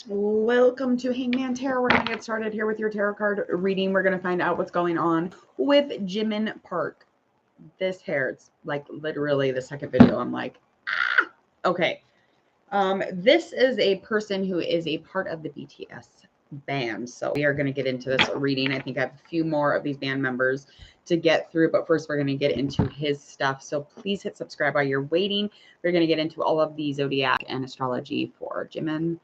Welcome to Hangman Tarot. We're going to get started here with your tarot card reading. We're going to find out what's going on with Jimin Park. This hair, it's like literally the second video. I'm like, ah! Okay. This is a person who is a part of the BTS band. So we are going to get into this reading. I think I have a few more of these band members to get through, but first we're going to get into his stuff. So please hit subscribe while you're waiting. We're going to get into all of the zodiac and astrology for Jimin.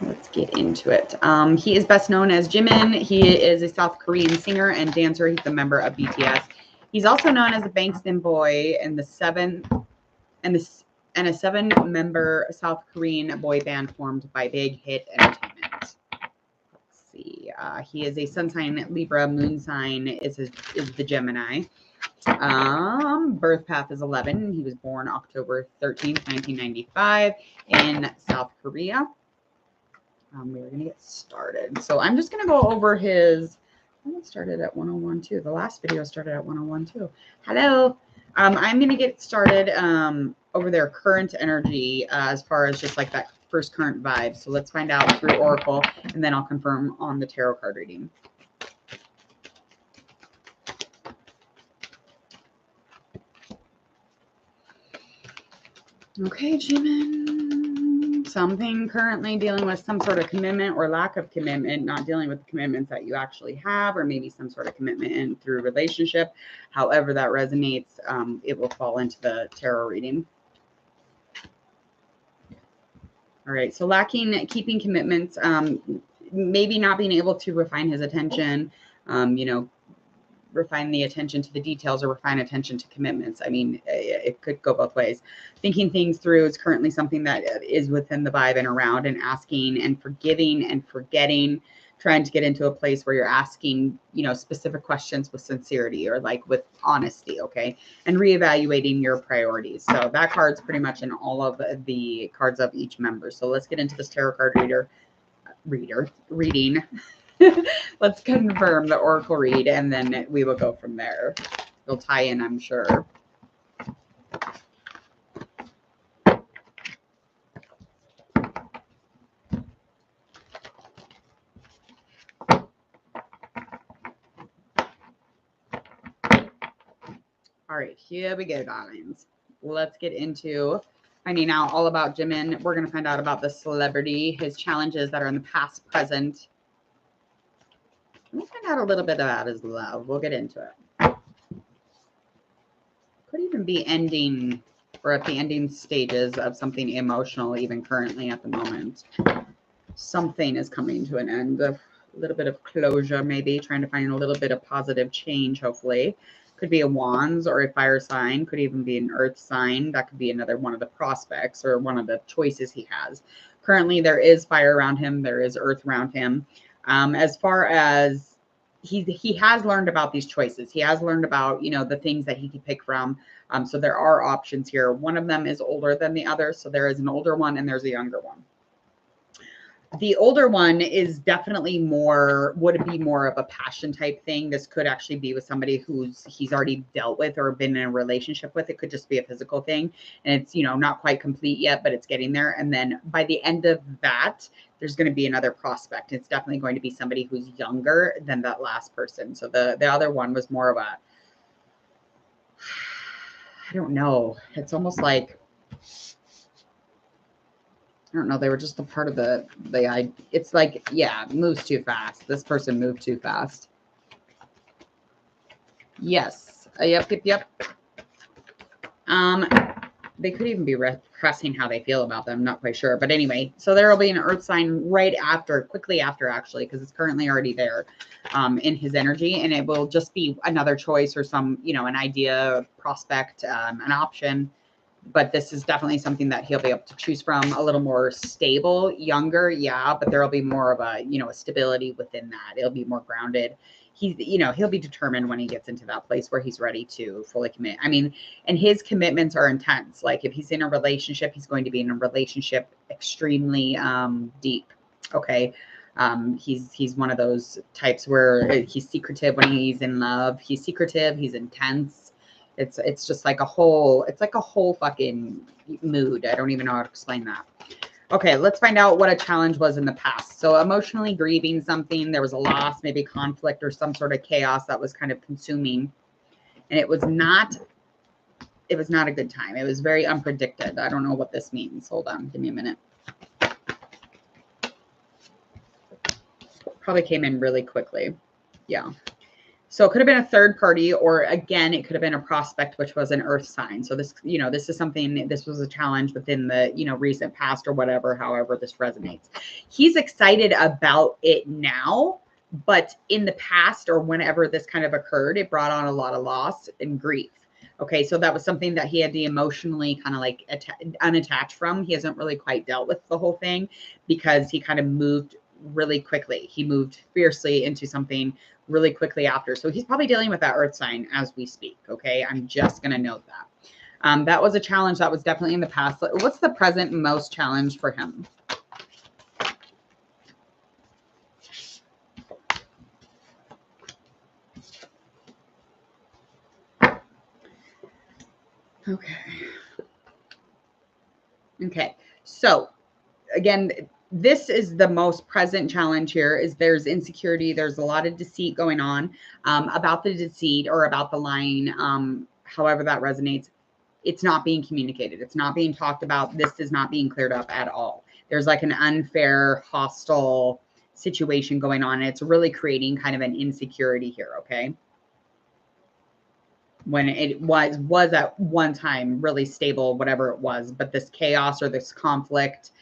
Let's get into it. He is best known as Jimin. He is a South Korean singer and dancer. He's a member of BTS. He's also known as the Bangston Boy and a seven-member South Korean boy band formed by Big Hit Entertainment. Let's see. He is a sun sign Libra. Moon sign is the Gemini. Birth path is 11. He was born October 13th, 1995 in South Korea. We're going to get started. So I'm just going to go over his, I think it started at 101 too. The last video started at 101 too. Hello. I'm going to get started over their current energy as far as just like that first current vibe. So let's find out through Oracle and then I'll confirm on the tarot card reading. Okay, Jimin. Something currently dealing with some sort of commitment or lack of commitment, not dealing with the commitments that you actually have, or maybe some sort of commitment through relationship. However that resonates, it will fall into the tarot reading. All right, so keeping commitments, maybe not being able to refine his attention, refine the attention to the details or refine attention to commitments. I mean, it could go both ways. Thinking things through is currently something that is within the vibe and around, and asking and forgiving and forgetting, trying to get into a place where you're asking, specific questions with sincerity or like with honesty. Okay. And reevaluating your priorities. So that card's pretty much in all of the cards of each member. So let's get into this tarot card reading. Let's confirm the Oracle read, and then we will go from there. It'll tie in, I'm sure. All right, here we go, darlings. Let's get into finding out all about Jimin. We're going to find out about the celebrity, his challenges that are in the past, present. We'll find out a little bit about his love. We'll get into it. Could even be ending or at the ending stages of something emotional, even currently at the moment. Something is coming to an end. A little bit of closure, maybe trying to find a little bit of positive change, hopefully. Could be a Wands or a fire sign. Could even be an earth sign. That could be another one of the prospects or one of the choices he has. Currently, there is fire around him. There is earth around him. As far as he has learned about these choices. He has learned about, the things that he can pick from. So there are options here. One of them is older than the other. So there is an older one and there's a younger one. The older one is definitely would be more of a passion type thing. This could actually be with somebody he's already dealt with or been in a relationship with. It could just be a physical thing. And it's, not quite complete yet, but it's getting there. And then by the end of that, there's going to be another prospect. It's definitely going to be somebody who's younger than that last person. So the other one was more of a, I don't know. It's almost like, I don't know. They were just a part of it's like, yeah, moves too fast. This person moved too fast. Yes. Yep. They could even be repressing how they feel about them. Not quite sure. But anyway, so there will be an earth sign quickly after, actually, because it's currently already there in his energy. And it will just be another choice or some, an idea, prospect, an option. But this is definitely something that he'll be able to choose from. A little more stable, younger, yeah, but there'll be more of a, a stability within that. It'll be more grounded. He'll be determined when he gets into that place where he's ready to fully commit. I mean, and his commitments are intense. Like if he's in a relationship, he's going to be in a relationship extremely deep. Okay. He's one of those types where he's secretive when he's in love. He's secretive. He's intense. It's just like it's like a whole fucking mood. I don't even know how to explain that. Okay, let's find out what a challenge was in the past. So emotionally grieving something, there was a loss, maybe conflict or some sort of chaos that was kind of consuming. And it was not a good time. It was very unpredicted. I don't know what this means. Hold on, give me a minute. Probably came in really quickly. Yeah. So it could have been a third party, or again, it could have been a prospect, which was an earth sign. So this, this is something, this was a challenge within the, recent past or whatever, however this resonates. He's excited about it now, but in the past or whenever this kind of occurred, it brought on a lot of loss and grief. Okay, so that was something that he had to emotionally kind of like unattach from. He hasn't really quite dealt with the whole thing because he kind of moved really quickly. He moved fiercely into something really quickly after. So he's probably dealing with that earth sign as we speak. Okay, I'm just going to note that. That was a challenge that was definitely in the past. What's the present most challenge for him? Okay. So again, this is the most present challenge here is there's insecurity. There's a lot of deceit going on about the deceit or about the lying. However that resonates, it's not being communicated. It's not being talked about. This is not being cleared up at all. There's like an unfair, hostile situation going on. And it's really creating kind of an insecurity here. Okay. When it was at one time really stable, whatever it was, but this chaos or this conflict,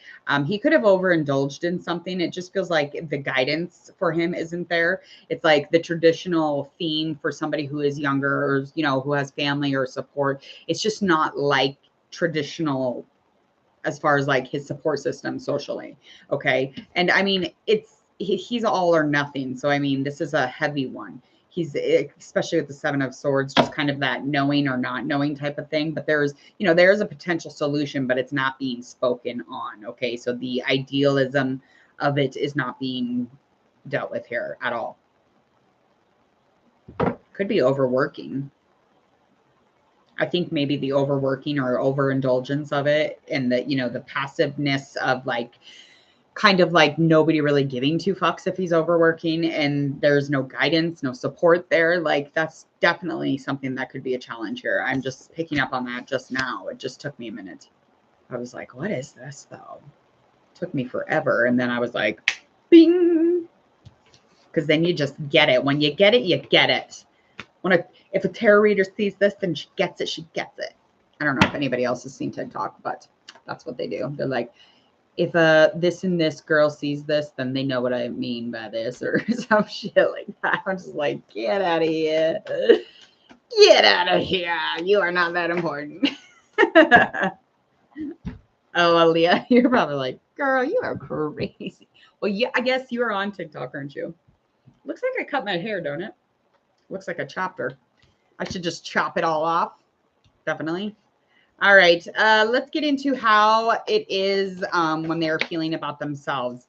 he could have overindulged in something. It just feels like the guidance for him isn't there. It's like the traditional theme for somebody who is younger or, who has family or support. It's just not like traditional as far as like his support system socially. Okay. And I mean, he's all or nothing. So, I mean, this is a heavy one. He's, especially with the 7 of Swords, just kind of that knowing or not knowing type of thing. But there's a potential solution, but it's not being spoken on. Okay. So the idealism of it is not being dealt with here at all. Could be overworking. I think maybe the overworking or overindulgence of it and the, the passiveness of like, kind of like nobody really giving 2 fucks if he's overworking and there's no guidance, no support there. Like that's definitely something that could be a challenge here. I'm just picking up on that just now. It just took me a minute. I was like, what is this though? It took me forever. And then I was like, bing. Because then you just get it. When you get it, you get it. If a tarot reader sees this, then she gets it. She gets it. I don't know if anybody else has seen TikTok, but that's what they do. They're like, if this and this girl sees this, then they know what I mean by this or some shit like that. I'm just like, get out of here. Get out of here. You are not that important. Oh, Aaliyah, you're probably like, girl, you are crazy. Well, yeah, I guess you are on TikTok, aren't you? Looks like I cut my hair, don't it? Looks like a chopper. I should just chop it all off. Definitely. All right, let's get into how it is when they're feeling about themselves,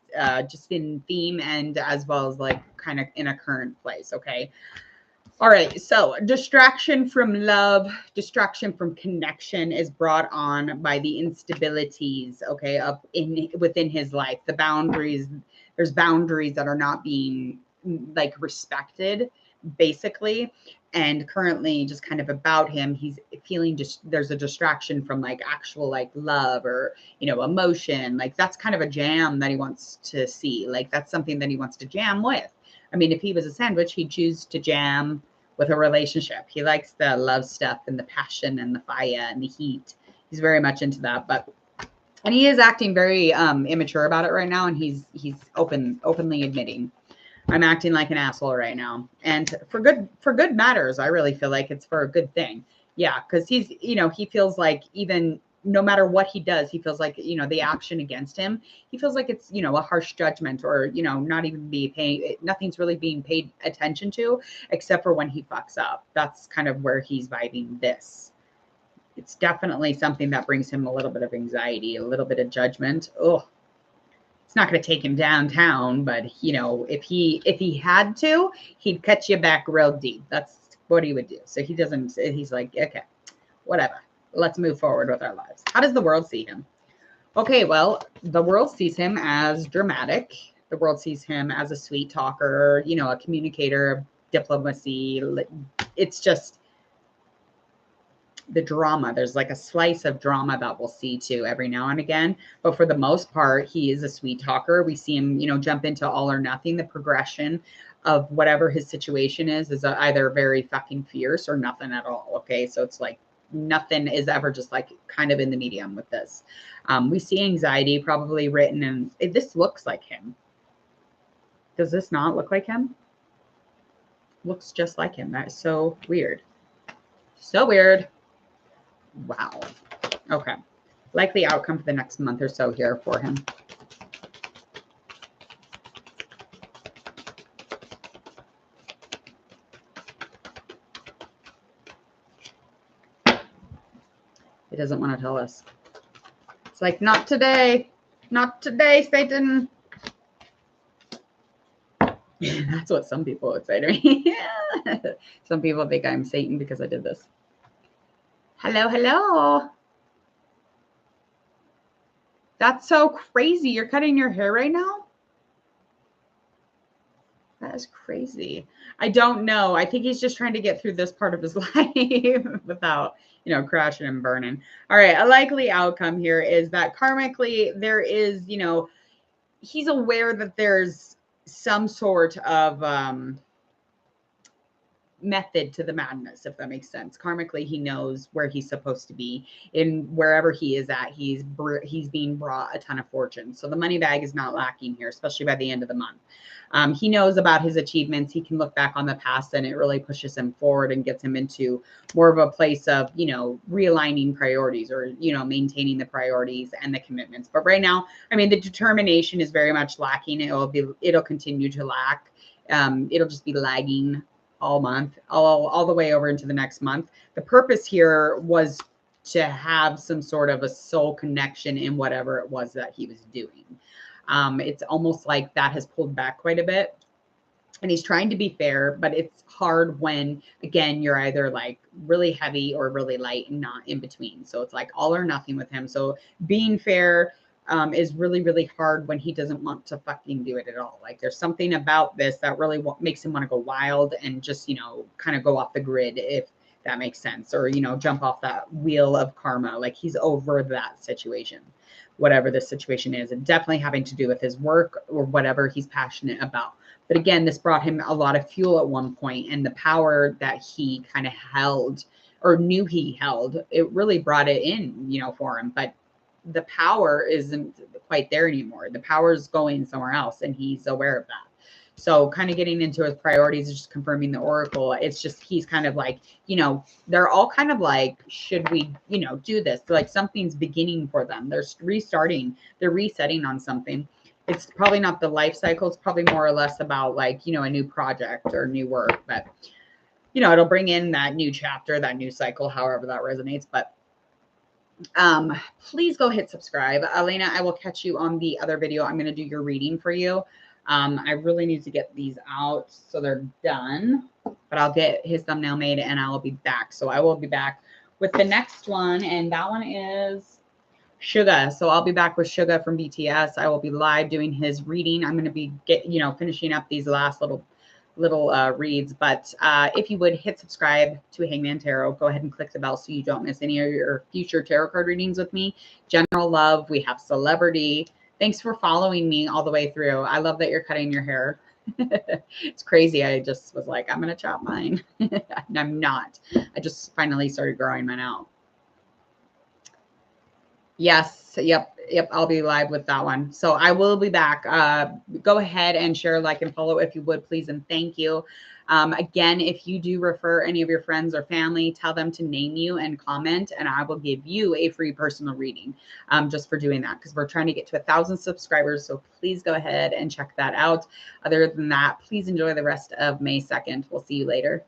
just in theme and as well as like kind of in a current place, okay? All right, so distraction from love, distraction from connection is brought on by the instabilities, okay, within his life. The boundaries, there's boundaries that are not being like respected, basically. And currently just kind of about him, he's feeling just there's a distraction from like actual like love or, emotion. Like that's kind of a jam that he wants to see. Like that's something that he wants to jam with. I mean, if he was a sandwich, he'd choose to jam with a relationship. He likes the love stuff and the passion and the fire and the heat. He's very much into that, and he is acting very immature about it right now. And he's openly admitting, I'm acting like an asshole right now. And for good matters. I really feel like it's for a good thing. Yeah. Cause he's, he feels like even no matter what he does, he feels like, the action against him, he feels like it's, a harsh judgment or, not even nothing's really being paid attention to except for when he fucks up. That's kind of where he's vibing this. It's definitely something that brings him a little bit of anxiety, a little bit of judgment. Oh, it's not going to take him downtown, but if he had to, he'd cut you back real deep. That's what he would do. So he's like, okay, whatever. Let's move forward with our lives. How does the world see him? Okay, well, the world sees him as dramatic. The world sees him as a sweet talker, you know, a communicator, diplomacy. It's just the drama. There's like a slice of drama that we'll see too every now and again. But for the most part, he is a sweet talker. We see him, you know, jump into all or nothing. The progression of whatever his situation is either very fucking fierce or nothing at all. Okay. So it's like nothing is ever just like kind of in the medium with this. We see anxiety probably written, and this looks like him. Does this not look like him? Looks just like him. That is so weird. So weird. Wow. Okay. Likely outcome for the next month or so here for him. It doesn't want to tell us. It's like, not today. Not today, Satan. That's what some people would say to me. Some people think I'm Satan because I did this. Hello, hello. That's so crazy. You're cutting your hair right now? That is crazy. I don't know. I think he's just trying to get through this part of his life without, you know, crashing and burning. All right. A likely outcome here is that karmically there is, you know, he's aware that there's some sort of method to the madness, if that makes sense. Karmically, he knows where he's supposed to be. In wherever he is at, he's being brought a ton of fortune. So the money bag is not lacking here, especially by the end of the month. He knows about his achievements. He can look back on the past, and it really pushes him forward and gets him into more of a place of, you know, realigning priorities, or, you know, maintaining the priorities and the commitments. But right now, I mean, the determination is very much lacking. It'll continue to lack. It'll just be lagging all month, all the way over into the next month. The purpose here was to have some sort of a soul connection in whatever it was that he was doing. It's almost like that has pulled back quite a bit. And he's trying to be fair, but it's hard when, again, you're either like really heavy or really light and not in between. So it's like all or nothing with him. So being fair is really, really hard when he doesn't want to fucking do it at all. Like there's something about this that really makes him want to go wild and just, you know, kind of go off the grid, if that makes sense, or, you know, jump off that wheel of karma. Like he's over that situation, whatever this situation is, and definitely having to do with his work or whatever he's passionate about. But again, this brought him a lot of fuel at one point, and the power that he kind of held or knew he held, it really brought it in, you know, for him. But the power isn't quite there anymore. The power is going somewhere else, and he's aware of that. So kind of getting into his priorities is just confirming the oracle. It's just, he's kind of like, you know, they're all kind of like, should we, you know, do this? Like something's beginning for them. They're restarting, they're resetting on something. It's probably not the life cycle. It's probably more or less about like, you know, a new project or new work, but you know, it'll bring in that new chapter, that new cycle, however that resonates. But please go hit subscribe. Elena, I will catch you on the other video. I'm going to do your reading for you. I really need to get these out so they're done, but I'll get his thumbnail made and I'll be back. So I will be back with the next one, and that one is Suga. So I'll be back with Suga from BTS. I will be live doing his reading. I'm going to be finishing up these last little reads. But if you would hit subscribe to Hangman Tarot, go ahead and click the bell so you don't miss any of your future tarot card readings with me. General love, we have celebrity. Thanks for following me all the way through. I love that you're cutting your hair. It's crazy. I just was like, I'm going to chop mine. And I'm not. I just finally started growing mine out. Yes. Yep. I'll be live with that one. So I will be back. Go ahead and share, like, and follow if you would, please. And thank you. Again, if you do refer any of your friends or family, tell them to name you and comment, and I will give you a free personal reading just for doing that, because we're trying to get to 1,000 subscribers. So please go ahead and check that out. Other than that, please enjoy the rest of May 2nd. We'll see you later.